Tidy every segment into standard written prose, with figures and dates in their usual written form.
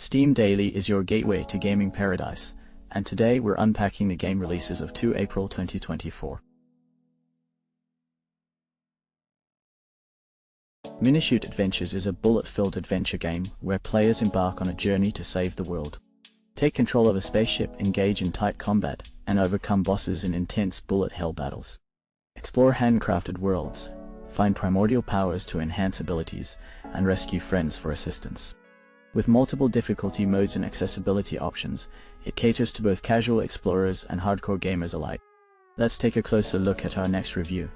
Steam Daily is your gateway to gaming paradise, and today we're unpacking the game releases of 2 April 2024. Minishoot Adventures is a bullet-filled adventure game where players embark on a journey to save the world. Take control of a spaceship, engage in tight combat, and overcome bosses in intense bullet hell battles. Explore handcrafted worlds, find primordial powers to enhance abilities, and rescue friends for assistance. With multiple difficulty modes and accessibility options, it caters to both casual explorers and hardcore gamers alike. Let's take a closer look at our next review.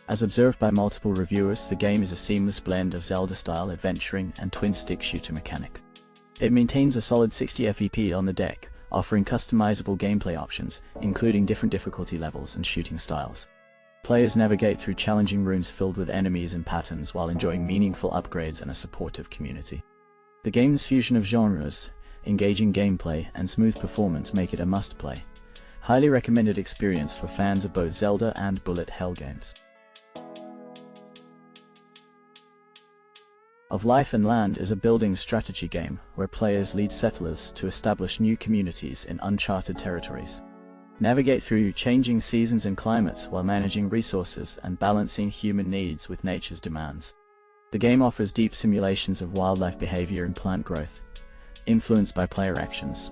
As observed by multiple reviewers, the game is a seamless blend of Zelda-style adventuring and twin-stick shooter mechanics. It maintains a solid 60 FEP on the deck, offering customizable gameplay options, including different difficulty levels and shooting styles. Players navigate through challenging rooms filled with enemies and patterns while enjoying meaningful upgrades and a supportive community. The game's fusion of genres, engaging gameplay, and smooth performance make it a must-play. Highly recommended experience for fans of both Zelda and bullet hell games. Of Life and Land is a building strategy game where players lead settlers to establish new communities in uncharted territories. Navigate through changing seasons and climates while managing resources and balancing human needs with nature's demands. The game offers deep simulations of wildlife behavior and plant growth, influenced by player actions.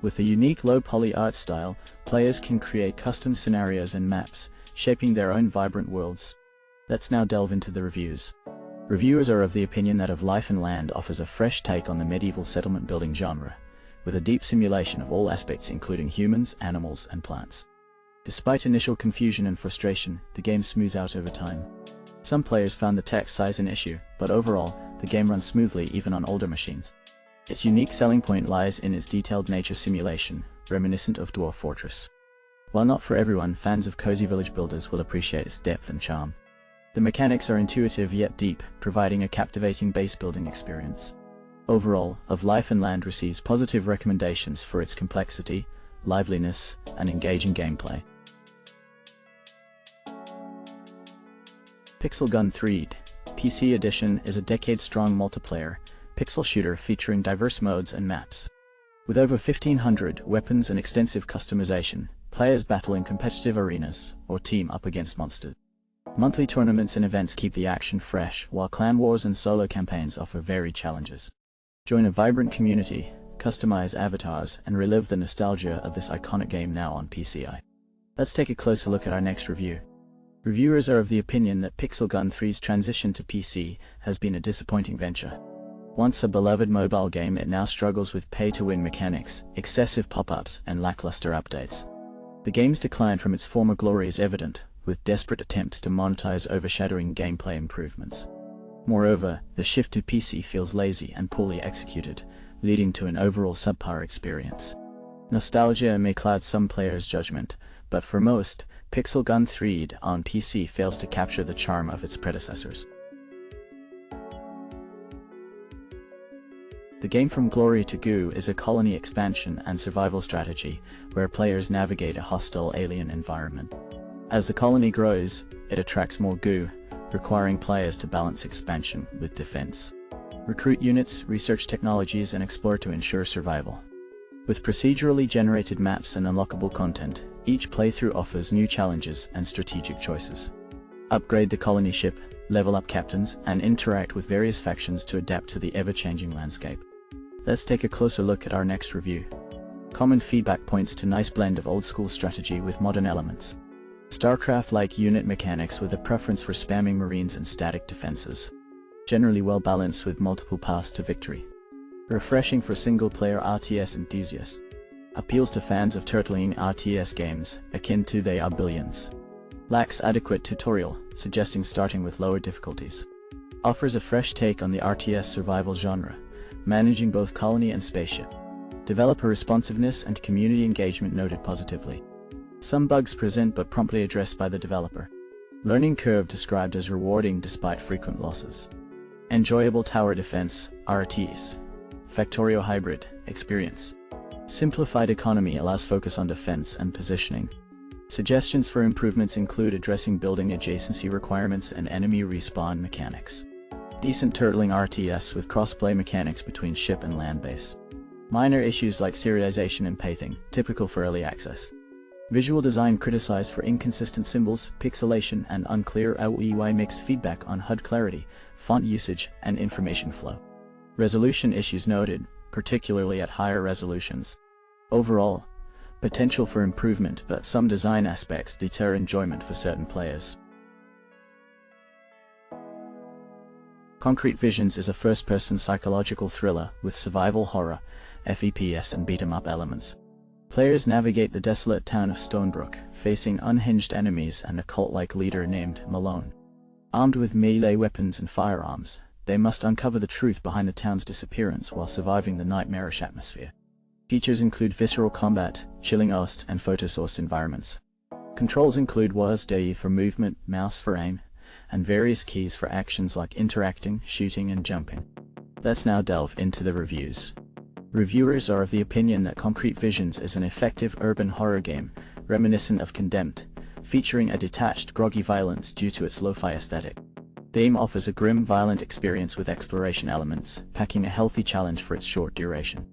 With a unique low-poly art style, players can create custom scenarios and maps, shaping their own vibrant worlds. Let's now delve into the reviews. Reviewers are of the opinion that Of Life and Land offers a fresh take on the medieval settlement building genre, with a deep simulation of all aspects including humans, animals, and plants. Despite initial confusion and frustration, the game smooths out over time. Some players found the text size an issue, but overall, the game runs smoothly even on older machines. Its unique selling point lies in its detailed nature simulation, reminiscent of Dwarf Fortress. While not for everyone, fans of cozy village builders will appreciate its depth and charm. The mechanics are intuitive yet deep, providing a captivating base-building experience. Overall, Of Life and Land receives positive recommendations for its complexity, liveliness, and engaging gameplay. Pixel Gun 3 PC Edition is a decade-strong multiplayer pixel shooter featuring diverse modes and maps. With over 1,500 weapons and extensive customization, players battle in competitive arenas or team up against monsters. Monthly tournaments and events keep the action fresh, while clan wars and solo campaigns offer varied challenges. Join a vibrant community, customize avatars, and relive the nostalgia of this iconic game now on PCI. Let's take a closer look at our next review. Reviewers are of the opinion that Pixel Gun 3's transition to PC has been a disappointing venture. Once a beloved mobile game, it now struggles with pay-to-win mechanics, excessive pop-ups, and lackluster updates. The game's decline from its former glory is evident, with desperate attempts to monetize overshadowing gameplay improvements. Moreover, the shift to PC feels lazy and poorly executed, leading to an overall subpar experience. Nostalgia may cloud some players' judgment, but for most, Pixel Gun 3 on PC fails to capture the charm of its predecessors. The game from Glory To Goo is a colony expansion and survival strategy where players navigate a hostile alien environment. As the colony grows, it attracts more goo, requiring players to balance expansion with defense. Recruit units, research technologies, and explore to ensure survival. With procedurally generated maps and unlockable content, each playthrough offers new challenges and strategic choices. Upgrade the colony ship, level up captains, and interact with various factions to adapt to the ever-changing landscape. Let's take a closer look at our next review. Common feedback points to nice blend of old-school strategy with modern elements. StarCraft-like unit mechanics with a preference for spamming marines and static defenses. Generally well balanced with multiple paths to victory. Refreshing for single-player RTS enthusiasts. Appeals to fans of turtling RTS games, akin to They Are Billions. Lacks adequate tutorial, suggesting starting with lower difficulties. Offers a fresh take on the RTS survival genre, managing both colony and spaceship. Developer responsiveness and community engagement noted positively. Some bugs present but promptly addressed by the developer. Learning curve described as rewarding despite frequent losses. Enjoyable tower defense, RTS. Factorio hybrid experience. Simplified economy allows focus on defense and positioning. Suggestions for improvements include addressing building adjacency requirements and enemy respawn mechanics. Decent turtling RTS with cross-play mechanics between ship and land base. Minor issues like serialization and pacing, typical for early access. Visual design criticized for inconsistent symbols, pixelation, and unclear UI mixed feedback on HUD clarity, font usage, and information flow. Resolution issues noted, particularly at higher resolutions. Overall, potential for improvement, but some design aspects deter enjoyment for certain players. Concrete Visions is a first-person psychological thriller with survival horror, FPS and beat-em-up elements. Players navigate the desolate town of Stonebrook, facing unhinged enemies and a cult-like leader named Malone. Armed with melee weapons and firearms, they must uncover the truth behind the town's disappearance while surviving the nightmarish atmosphere. Features include visceral combat, chilling OST, and photo-sourced environments. Controls include WASD for movement, mouse for aim, and various keys for actions like interacting, shooting, and jumping. Let's now delve into the reviews. Reviewers are of the opinion that Concrete Visions is an effective urban horror game, reminiscent of Condemned, featuring a detached, groggy violence due to its lo-fi aesthetic. The game offers a grim, violent experience with exploration elements, packing a healthy challenge for its short duration.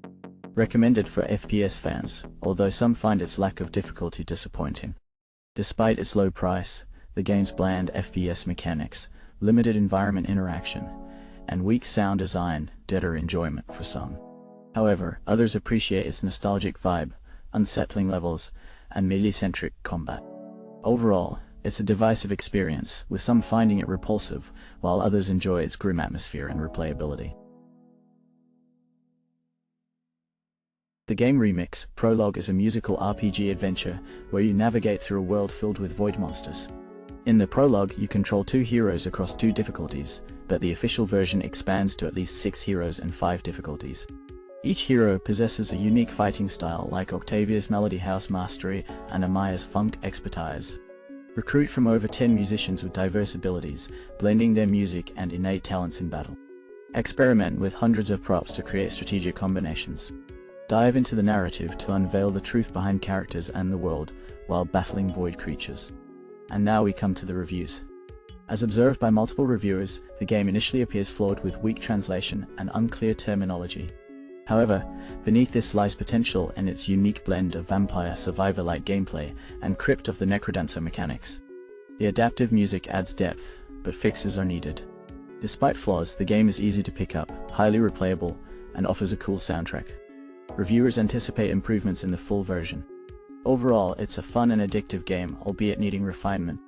Recommended for FPS fans, although some find its lack of difficulty disappointing. Despite its low price, the game's bland FPS mechanics, limited environment interaction, and weak sound design deter enjoyment for some. However, others appreciate its nostalgic vibe, unsettling levels, and melee-centric combat. Overall, it's a divisive experience, with some finding it repulsive, while others enjoy its grim atmosphere and replayability. The game Remix, Prologue is a musical RPG adventure where you navigate through a world filled with void monsters. In the Prologue, you control 2 heroes across 2 difficulties, but the official version expands to at least 6 heroes and 5 difficulties. Each hero possesses a unique fighting style like Octavia's Melody House mastery and Amaya's funk expertise. Recruit from over 10 musicians with diverse abilities, blending their music and innate talents in battle. Experiment with hundreds of props to create strategic combinations. Dive into the narrative to unveil the truth behind characters and the world, while battling void creatures. And now we come to the reviews. As observed by multiple reviewers, the game initially appears flawed with weak translation and unclear terminology. However, beneath this lies potential in its unique blend of vampire survivor-like gameplay and Crypt of the Necrodancer mechanics. The adaptive music adds depth, but fixes are needed. Despite flaws, the game is easy to pick up, highly replayable, and offers a cool soundtrack. Reviewers anticipate improvements in the full version. Overall, it's a fun and addictive game, albeit needing refinement.